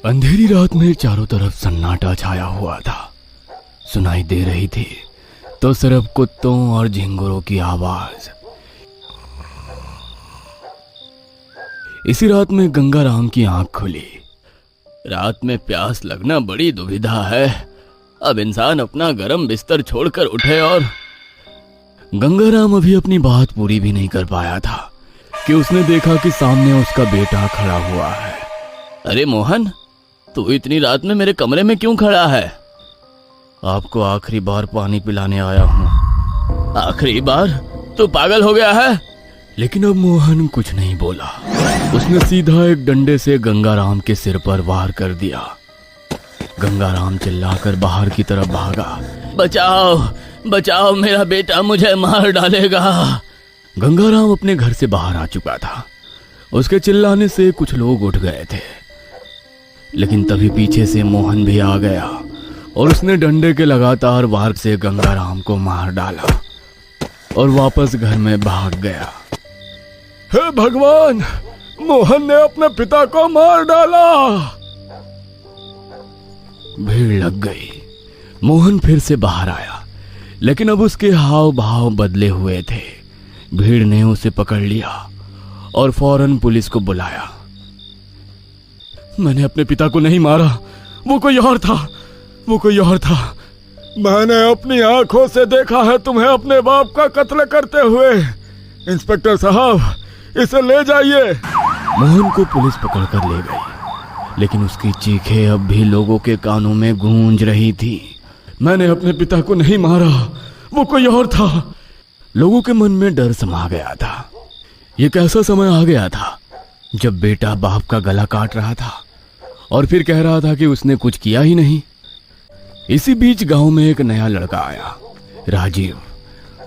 अंधेरी रात में चारों तरफ सन्नाटा छाया हुआ था। सुनाई दे रही थी तो सिर्फ कुत्तों और झिंगुरों की आवाज। इसी रात में गंगाराम की आंख खुली। रात में प्यास लगना बड़ी दुविधा है। अब इंसान अपना गरम बिस्तर छोड़कर उठे और गंगाराम अभी अपनी बात पूरी भी नहीं कर पाया था कि उसने देखा कि सामने उसका बेटा खड़ा हुआ है। अरे मोहन, तू इतनी रात में मेरे कमरे में क्यों खड़ा है? आपको आखिरी बार पानी पिलाने आया हूँ। आखिरी बार? तू पागल हो गया है? लेकिन अब मोहन कुछ नहीं बोला। उसने सीधा एक डंडे से गंगाराम के सिर पर वार कर दिया। गंगाराम चिल्लाकर बाहर की तरफ भागा। बचाओ बचाओ, मेरा बेटा मुझे मार डालेगा। गंगाराम अपने घर से बाहर आ चुका था। उसके चिल्लाने से कुछ लोग उठ गए थे, लेकिन तभी पीछे से मोहन भी आ गया और उसने डंडे के लगातार वार से गंगाराम को मार डाला और वापस घर में भाग गया। हे भगवान, मोहन ने अपने पिता को मार डाला। भीड़ लग गई। मोहन फिर से बाहर आया, लेकिन अब उसके हाव भाव बदले हुए थे। भीड़ ने उसे पकड़ लिया और फौरन पुलिस को बुलाया। मैंने अपने पिता को नहीं मारा, वो कोई और था, वो कोई और था। मैंने अपनी आंखों से देखा है तुम्हें अपने बाप का कत्ल करते हुए। इंस्पेक्टर साहब, इसे ले जाइए। मोहन को पुलिस पकड़कर ले गई, लेकिन उसकी चीखें अब भी लोगों के कानों में गूंज रही थी। मैंने अपने पिता को नहीं मारा, वो कोई और था। लोगों के मन में डर समा गया था। ये कैसा समय आ गया था जब बेटा बाप का गला काट रहा था और फिर कह रहा था कि उसने कुछ किया ही नहीं। इसी बीच गांव में एक नया लड़का आया, राजीव।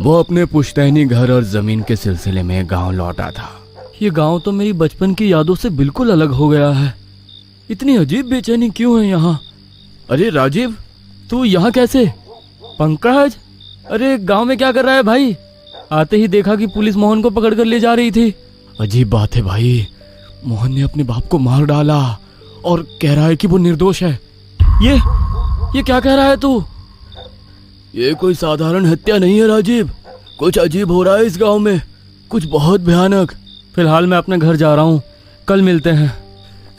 वो अपने पुश्तैनी घर और जमीन के सिलसिले में गांव लौटा था। ये गांव तो मेरी बचपन की यादों से बिल्कुल अलग हो गया है। इतनी अजीब बेचैनी क्यों है यहाँ? अरे राजीव, तू यहाँ कैसे? पंकज, अरे गांव में क्या कर रहा है भाई? आते ही देखा कि पुलिस मोहन को पकड़ कर ले जा रही थी। अजीब बात है भाई, मोहन ने अपने बाप को मार डाला और कह रहा है कि वो निर्दोष है। ये क्या कह रहा है तू? ये कोई साधारण हत्या नहीं है राजीव। कुछ अजीब हो रहा है इस गांव में, कुछ बहुत भयानक। फिलहाल मैं अपने घर जा रहा हूँ, कल मिलते हैं।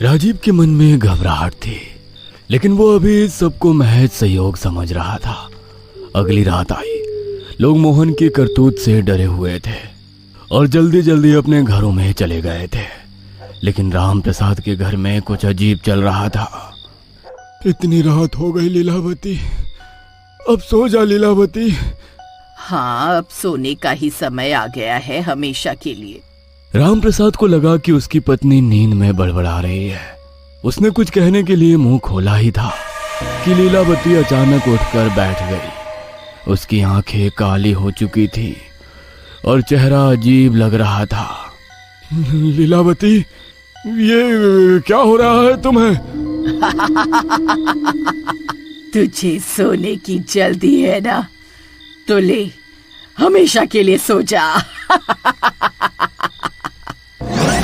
राजीव के मन में घबराहट थी, लेकिन वो अभी सबको महज सहयोग समझ रहा था। अगली रात आई। लोग मोहन की करतूत से डरे हुए थे और जल्दी जल्दी अपने घरों में चले गए थे। लेकिन राम प्रसाद के घर में कुछ अजीब चल रहा था। इतनी रात हो गई लीलावती, अब सो जा लीलावती। हाँ, अब सोने का ही समय आ गया है हमेशा के लिए। राम प्रसाद को लगा कि उसकी पत्नी नींद में बड़बड़ा रही है। उसने कुछ कहने के लिए मुंह खोला ही था कि लीलावती अचानक उठकर बैठ गई। उसकी आंखें काली हो चुकी थी और चेहरा अजीब लग रहा था। लीलावती, ये क्या हो रहा है तुम्हें? तुझे सोने की जल्दी है ना, तो ले, हमेशा के लिए सो जा।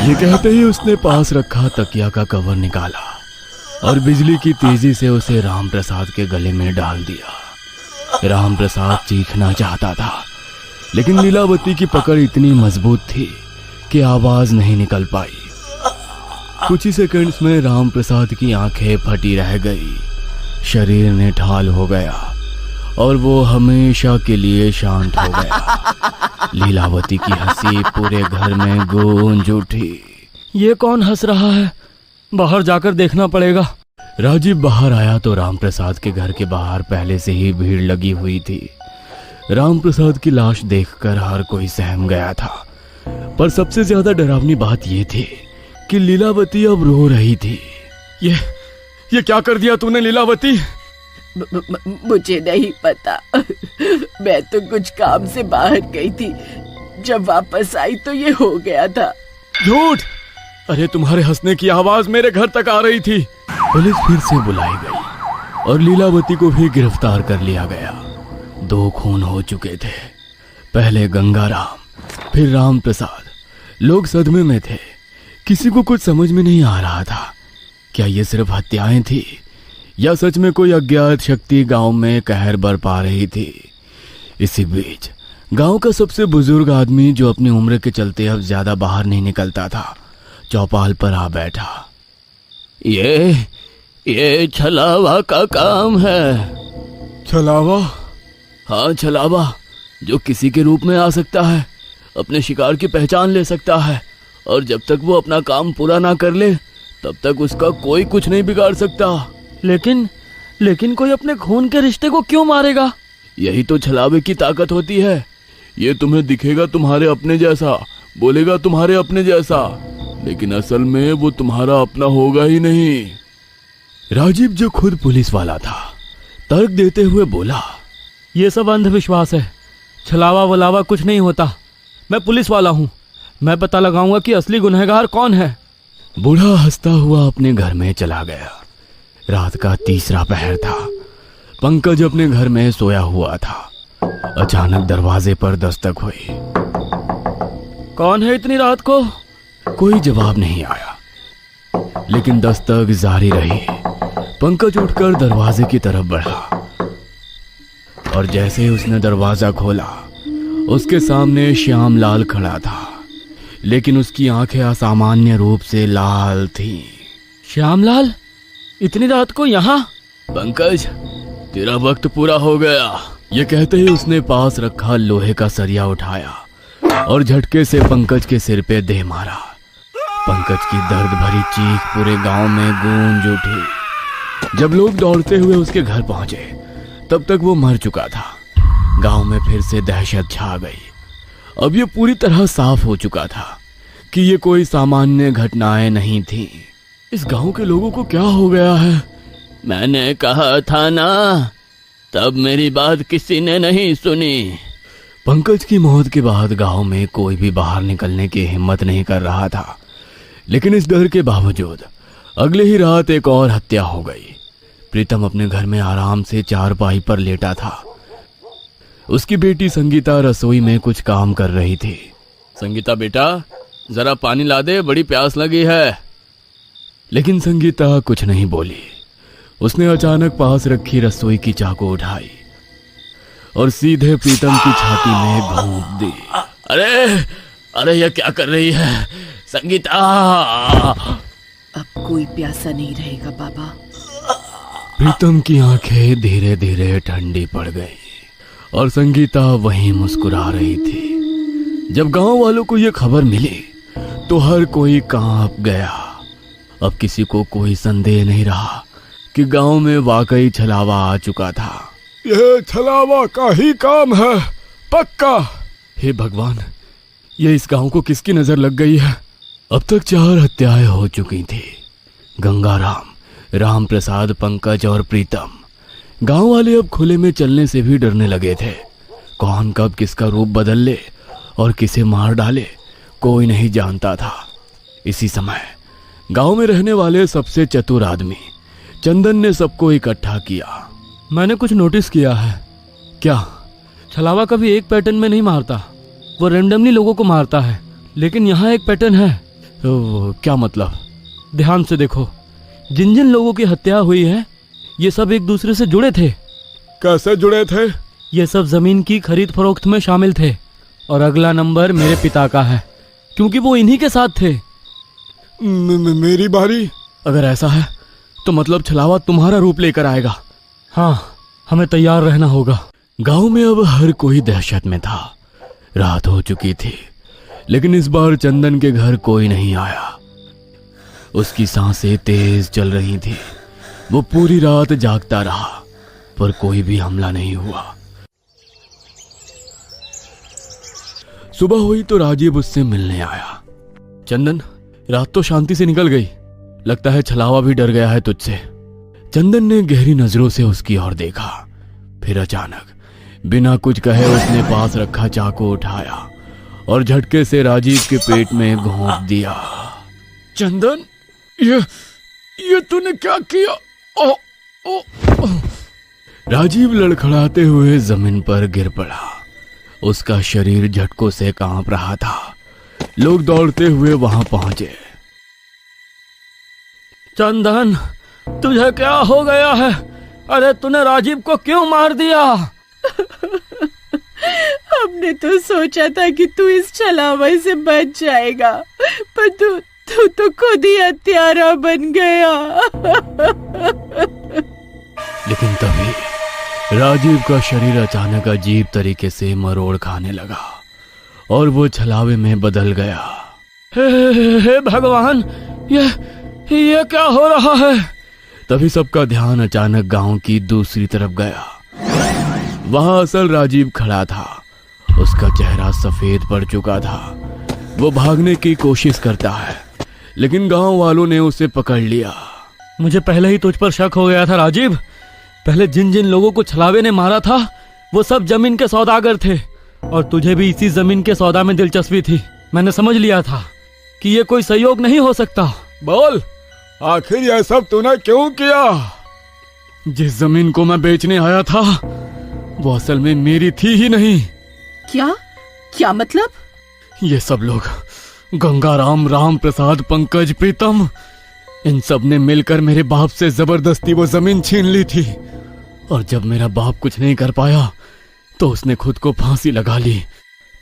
ये कहते ही उसने पास रखा तकिया का कवर निकाला और बिजली की तेजी से उसे राम प्रसाद के गले में डाल दिया। राम प्रसाद चीखना चाहता था, लेकिन लीलावती की पकड़ इतनी मजबूत थी कि आवाज नहीं निकल पाई। कुछ ही सेकंड्स में राम प्रसाद की आंखें फटी रह गई, शरीर निठाल हो गया और वो हमेशा के लिए शांत हो गया। लीलावती की हंसी पूरे घर में गूंज उठी। ये कौन हंस रहा है? बाहर जाकर देखना पड़ेगा। राजीव बाहर आया तो राम प्रसाद के घर के बाहर पहले से ही भीड़ लगी हुई थी। राम प्रसाद की लाश देखकर हर कोई सहम गया था, पर सबसे ज्यादा डरावनी बात यह थी कि लीलावती अब रो रही थी। ये क्या कर दिया तूने लीलावती? मुझे नहीं पता, मैं तो कुछ काम से बाहर गई थी। जब वापस आई तो ये हो गया था। झूठ! अरे तुम्हारे हंसने की आवाज मेरे घर तक आ रही थी। पुलिस फिर से बुलाई गई और लीलावती को भी गिरफ्तार कर लिया गया। 2 खून हो चुके थे, पहले गंगाराम, फिर राम प्रसाद। लोग सदमे में थे। किसी को कुछ समझ में नहीं आ रहा था क्या ये सिर्फ हत्याएं थी या सच में कोई अज्ञात शक्ति गांव में कहर बरपा रही थी? इसी बीच गांव का सबसे बुजुर्ग आदमी, जो अपनी उम्र के चलते अब ज्यादा बाहर नहीं निकलता था, चौपाल पर आ बैठा। ये छलावा का काम है। छलावा? हाँ, छलावा, जो किसी के रूप में आ सकता है, अपने शिकार की पहचान ले सकता है, और जब तक वो अपना काम पूरा ना कर ले तब तक उसका कोई कुछ नहीं बिगाड़ सकता। लेकिन कोई अपने खून के रिश्ते को क्यों मारेगा? यही तो छलावे की ताकत होती है। ये तुम्हें दिखेगा तुम्हारे अपने जैसा, बोलेगा तुम्हारे अपने जैसा, लेकिन असल में वो तुम्हारा अपना होगा ही नहीं। राजीव, जो खुद पुलिस वाला था, तर्क देते हुए बोला, ये सब अंधविश्वास है। छलावा वलावा कुछ नहीं होता। मैं पुलिस वाला हूँ, मैं पता लगाऊंगा कि असली गुनहगार कौन है। बूढ़ा हंसता हुआ अपने घर में चला गया। रात का तीसरा पहर था। पंकज अपने घर में सोया हुआ था। अचानक दरवाजे पर दस्तक हुई। कौन है इतनी रात को? कोई जवाब नहीं आया, लेकिन दस्तक जारी रही। पंकज उठकर दरवाजे की तरफ बढ़ा, और जैसे ही उसने दरवाजा खोला, उसके सामने श्यामलाल खड़ा था, लेकिन उसकी आंखें असामान्य रूप से लाल थीं। श्यामलाल, इतनी रात को यहाँ? पंकज, तेरा वक्त पूरा हो गया। ये कहते ही उसने पास रखा लोहे का सरिया उठाया और झटके से पंकज के सिर पे दे मारा। पंकज की दर्द भरी चीख पूरे गांव में गूंज उठी। जब लोग दौड़ते हुए उसके घर पहुंचे, तब तक वो मर चुका था। गांव में फिर से दहशत छा गई। अब ये पूरी तरह साफ हो चुका था कि ये कोई सामान्य घटनाएं नहीं थीं। इस गांव के लोगों को क्या हो गया है? मैंने कहा था ना, तब मेरी बात किसी ने नहीं सुनी। पंकज की मौत के बाद गांव में कोई भी बाहर निकलने की हिम्मत नहीं कर रहा था, लेकिन इस डर के बावजूद अगले ही रात एक और हत्या हो गई। प्रीतम अपने घर में आराम से चारपाई पर लेटा था। उसकी बेटी संगीता रसोई में कुछ काम कर रही थी। संगीता बेटा, जरा पानी ला दे, बड़ी प्यास लगी है। लेकिन संगीता कुछ नहीं बोली। उसने अचानक पास रखी रसोई की चाकू उठाई और सीधे प्रीतम की छाती में घोंप दी। अरे ये क्या कर रही है संगीता? अब कोई प्यासा नहीं रहेगा बाबा। प्रीतम की आंखें धीरे धीरे ठंडी पड़ गई और संगीता वहीं मुस्कुरा रही थी। जब गांव वालों को यह खबर मिली तो हर कोई कांप गया। अब किसी को कोई संदेह नहीं रहा कि गांव में वाकई छलावा आ चुका था। यह छलावा का ही काम है, पक्का। हे भगवान, ये इस गांव को किसकी नजर लग गई है? अब तक 4 हत्याएं हो चुकी थी। गंगाराम, राम प्रसाद, पंकज और प्रीतम। गांव वाले अब खुले में चलने से भी डरने लगे थे। कौन कब किसका रूप बदल ले और किसे मार डाले, कोई नहीं जानता था। इसी समय गांव में रहने वाले सबसे चतुर आदमी चंदन ने सबको इकट्ठा किया। मैंने कुछ नोटिस किया है। क्या? छलावा कभी एक पैटर्न में नहीं मारता, वो रैंडमली लोगों को मारता है। लेकिन यहाँ एक पैटर्न है। क्या मतलब? ध्यान से देखो, जिन जिन लोगों की हत्या हुई है, ये सब एक दूसरे से जुड़े थे। कैसे जुड़े थे? ये सब जमीन की खरीद फरोख्त में शामिल थे, और अगला नंबर मेरे पिता का है, क्योंकि वो इन्हीं के साथ थे। मेरी बारी? अगर ऐसा है तो मतलब छलावा तुम्हारा रूप लेकर आएगा। हाँ, हमें तैयार रहना होगा। गांव में अब हर कोई दहशत में था। रात हो चुकी थी, लेकिन इस बार चंदन के घर कोई नहीं आया। उसकी सांसें तेज चल रही थी। वो पूरी रात जागता रहा, पर कोई भी हमला नहीं हुआ। सुबह हुई तो राजीव उससे मिलने आया। चंदन, रात तो शांति से निकल गई, लगता है छलावा भी डर गया है तुझसे। चंदन ने गहरी नजरों से उसकी ओर देखा। फिर अचानक बिना कुछ कहे उसने पास रखा चाकू उठाया और झटके से राजीव के पेट में घोंप दिया। चंदन, ये तूने क्या किया? राजीव लड़खड़ाते हुए जमीन पर गिर पड़ा। उसका शरीर झटकों से कांप रहा था। लोग दौड़ते हुए वहां पहुंचे। चंदन, तुझे क्या हो गया है? अरे तूने राजीव को क्यों मार दिया? हमने तो सोचा था कि तू इस छलावे से बच जाएगा, पर तू तो खुद ही हत्यारा बन गया। लेकिन तभी राजीव का शरीर अचानक अजीब तरीके से मरोड़ खाने लगा और वो छलावे में बदल गया। हे भगवान, ये क्या हो रहा है? तभी सबका ध्यान अचानक गांव की दूसरी तरफ गया। वहां असल राजीव खड़ा था। उसका चेहरा सफेद पड़ चुका था। वो भागने की कोशिश करता है, लेकिन गांव वालों ने उसे पकड़ लिया। मुझे पहले ही तुझ पर शक हो गया था राजीव। पहले जिन जिन लोगों को छलावे ने मारा था वो सब जमीन के सौदागर थे, और तुझे भी इसी जमीन के सौदा में दिलचस्पी थी। मैंने समझ लिया था कि ये कोई सहयोग नहीं हो सकता। बोल, आखिर यह सब तूने क्यों किया? जिस जमीन को मैं बेचने आया था वो असल में मेरी थी ही नहीं। क्या मतलब? ये सब लोग, गंगाराम, राम प्रसाद, पंकज, प्रीतम, इन सब ने मिलकर मेरे बाप से जबरदस्ती वो जमीन छीन ली थी। और जब मेरा बाप कुछ नहीं कर पाया तो उसने खुद को फांसी लगा ली।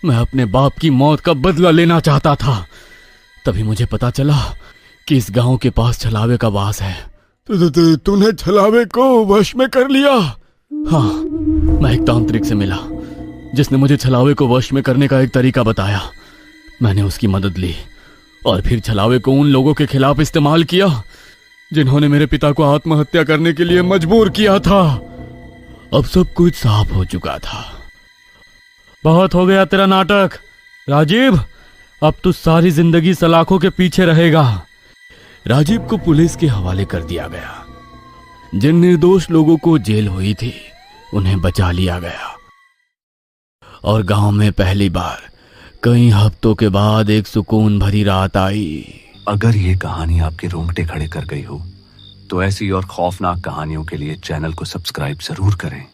मैं अपने बाप की मौत का बदला लेना चाहता था। तभी मुझे पता चला कि इस गांव के पास छलावे का वास है। तूने छलावे को वश में कर लिया? हाँ, मैं एक तांत्रिक से मिला जिसने मुझे छलावे को वश में करने का एक तरीका बताया। मैंने उसकी मदद ली और फिर छलावे को उन लोगों के खिलाफ इस्तेमाल किया जिन्होंने मेरे पिता को आत्महत्या करने के लिए मजबूर किया था। अब सब कुछ साफ हो चुका था। बहुत हो गया तेरा नाटक राजीव। अब तू सारी जिंदगी सलाखों के पीछे रहेगा। राजीव को पुलिस के हवाले कर दिया गया। जिन निर्दोष लोगों को जेल हुई थी उन्हें बचा लिया गया और गांव में पहली बार कई हफ्तों के बाद एक सुकून भरी रात आई। अगर ये कहानी आपके रोंगटे खड़े कर गई हो तो ऐसी और खौफनाक कहानियों के लिए चैनल को सब्सक्राइब जरूर करें।